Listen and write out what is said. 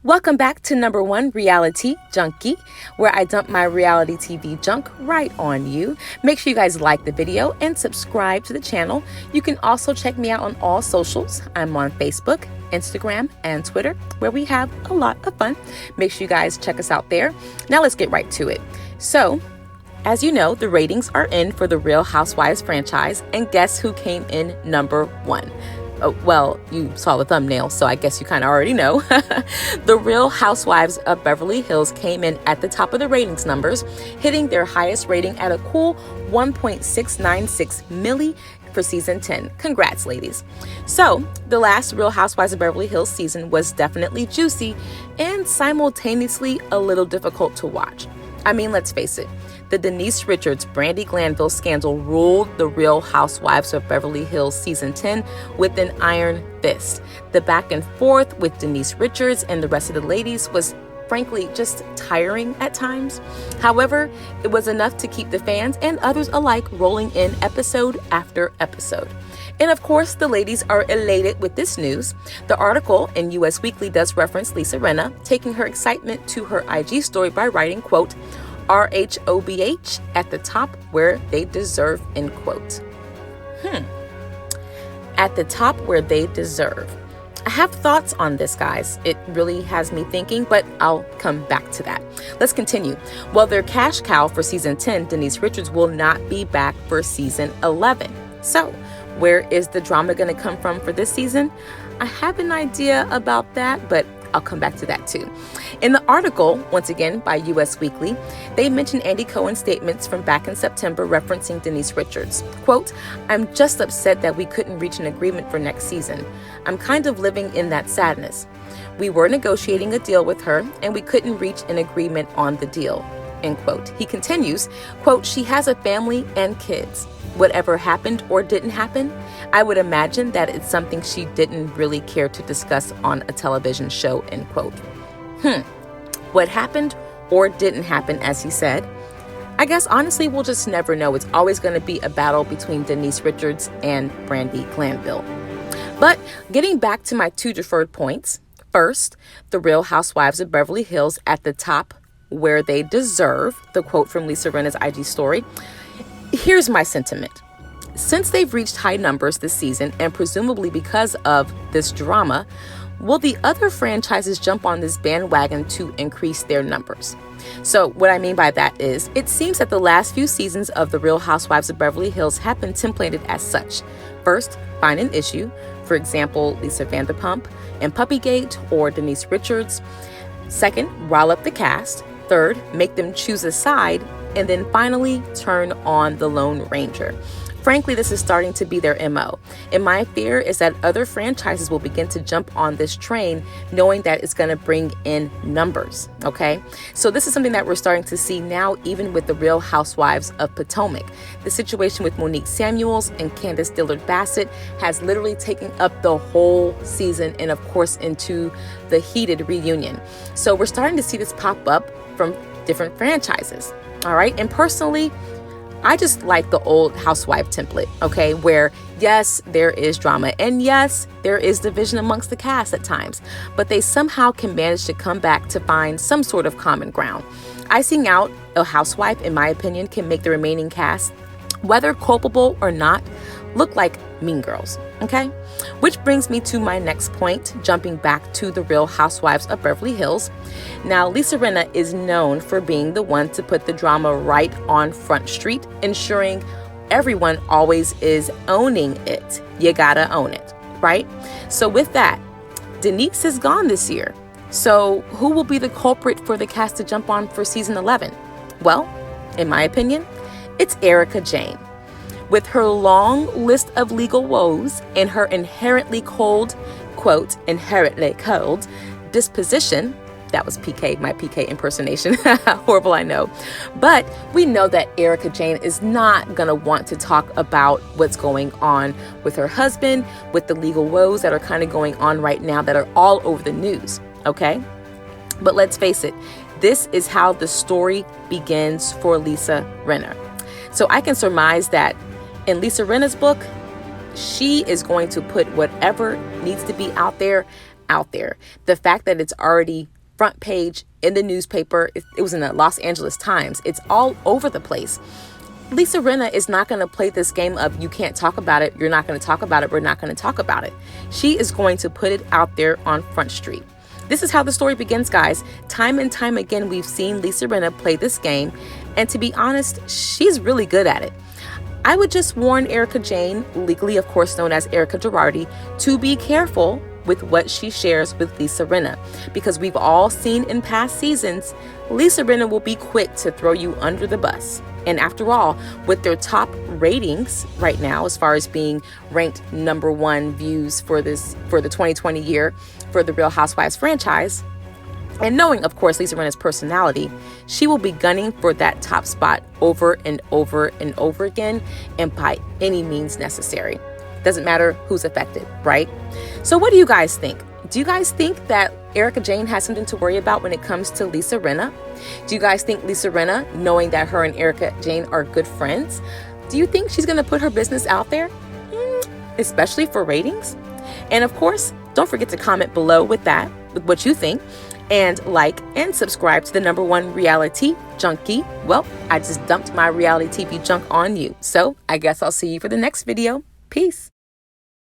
Welcome back to number one, Reality Junkie, where I dump my reality TV junk right on you. Make sure you guys like the video and subscribe to the channel. You can also check me out on all socials. I'm on Facebook, Instagram, and Twitter, where we have a lot of fun. Make sure you guys check us out there. Now let's get right to it. So, as you know, the ratings are in for the Real Housewives franchise, and guess who came in number one? Oh, well, you saw the thumbnail, so I guess you kind of already know. The Real Housewives of Beverly Hills came in at the top of the ratings numbers, hitting their highest rating at a cool 1.696 milli for season 10. Congrats, ladies. So, the last Real Housewives of Beverly Hills season was definitely juicy and simultaneously a little difficult to watch. I mean, let's face it. The Denise Richards, Brandi Glanville scandal ruled the Real Housewives of Beverly Hills season 10 with an iron fist. The back and forth with Denise Richards and the rest of the ladies was frankly just tiring at times. However, it was enough to keep the fans and others alike rolling in episode after episode. And of course, the ladies are elated with this news. The article in US Weekly does reference Lisa Rinna taking her excitement to her IG story by writing, quote, RHOBH at the top where they deserve, end quote. At the top where they deserve. I have thoughts on this, guys. It really has me thinking, but I'll come back to that. Let's continue. Well, their cash cow for season 10, Denise Richards, will not be back for season 11. So, where is the drama going to come from for this season? I have an idea about that, but I'll come back to that too. In the article, once again by US Weekly, they mentioned Andy Cohen's statements from back in September referencing Denise Richards. Quote, I'm just upset that we couldn't reach an agreement for next season. I'm kind of living in that sadness. We were negotiating a deal with her and we couldn't reach an agreement on the deal, end quote. He continues, quote, she has a family and kids. Whatever happened or didn't happen, I would imagine that it's something she didn't really care to discuss on a television show, end quote. What happened or didn't happen, as he said? I guess honestly, we'll just never know. It's always going to be a battle between Denise Richards and Brandi Glanville. But getting back to my two deferred points. First, the Real Housewives of Beverly Hills at the top where they deserve, the quote from Lisa Rinna's IG story. Here's my sentiment. Since they've reached high numbers this season, and presumably because of this drama, will the other franchises jump on this bandwagon to increase their numbers? So what I mean by that is, it seems that the last few seasons of The Real Housewives of Beverly Hills have been templated as such. First, find an issue, for example, Lisa Vanderpump and Puppygate or Denise Richards. Second, rile up the cast. Third, make them choose a side. And then finally, turn on the Lone Ranger. Frankly, this is starting to be their MO. And my fear is that other franchises will begin to jump on this train, knowing that it's going to bring in numbers, okay? So this is something that we're starting to see now, even with the Real Housewives of Potomac. The situation with Monique Samuels and Candace Dillard-Bassett has literally taken up the whole season and, of course, into the heated reunion. So we're starting to see this pop up from different franchises. All right. And personally, I just like the old housewife template, okay, where yes, there is drama and yes, there is division amongst the cast at times, but they somehow can manage to come back to find some sort of common ground. Icing out a housewife, in my opinion, can make the remaining cast, whether culpable or not, look like Mean Girls, okay? Which brings me to my next point, jumping back to the Real Housewives of Beverly Hills. Now, Lisa Rinna is known for being the one to put the drama right on Front Street, ensuring everyone always is owning it. You gotta own it, right? So with that, Denise is gone this year. So who will be the culprit for the cast to jump on for season 11? Well, in my opinion, it's Erika Jayne. With her long list of legal woes and her inherently cold, quote, inherently cold disposition, that was PK, my PK impersonation, horrible, I know. But we know that Erika Jayne is not going to want to talk about what's going on with her husband, with the legal woes that are kind of going on right now that are all over the news, okay? But let's face it, this is how the story begins for Lisa Rinna. So I can surmise that in Lisa Rinna's book, she is going to put whatever needs to be out there. The fact that it's already front page in the newspaper. It was in the Los Angeles Times. It's all over the place. Lisa Rinna is not going to play this game of you can't talk about it, you're not going to talk about it, we're not going to talk about it. She is going to put it out there on Front Street. This is how the story begins, guys. Time and time again, we've seen Lisa Rinna play this game, and to be honest, she's really good at it. I would just warn Erika Jayne, legally of course known as Erika Girardi, to be careful with what she shares with Lisa Rinna, because we've all seen in past seasons, Lisa Rinna will be quick to throw you under the bus. And after all, with their top ratings right now, as far as being ranked #1 views for the 2020 year for the Real Housewives franchise, and knowing, of course, Lisa Rinna's personality, she will be gunning for that top spot over and over and over again, and by any means necessary. Doesn't matter who's affected, right? So what do you guys think? Do you guys think that Erika Jayne has something to worry about when it comes to Lisa Rinna? Do you guys think Lisa Rinna, knowing that her and Erika Jayne are good friends, do you think she's going to put her business out there? Especially for ratings? And of course, don't forget to comment below with what you think, and like and subscribe to the #1 reality junkie. Well, I just dumped my reality TV junk on you. So I guess I'll see you for the next video. Peace.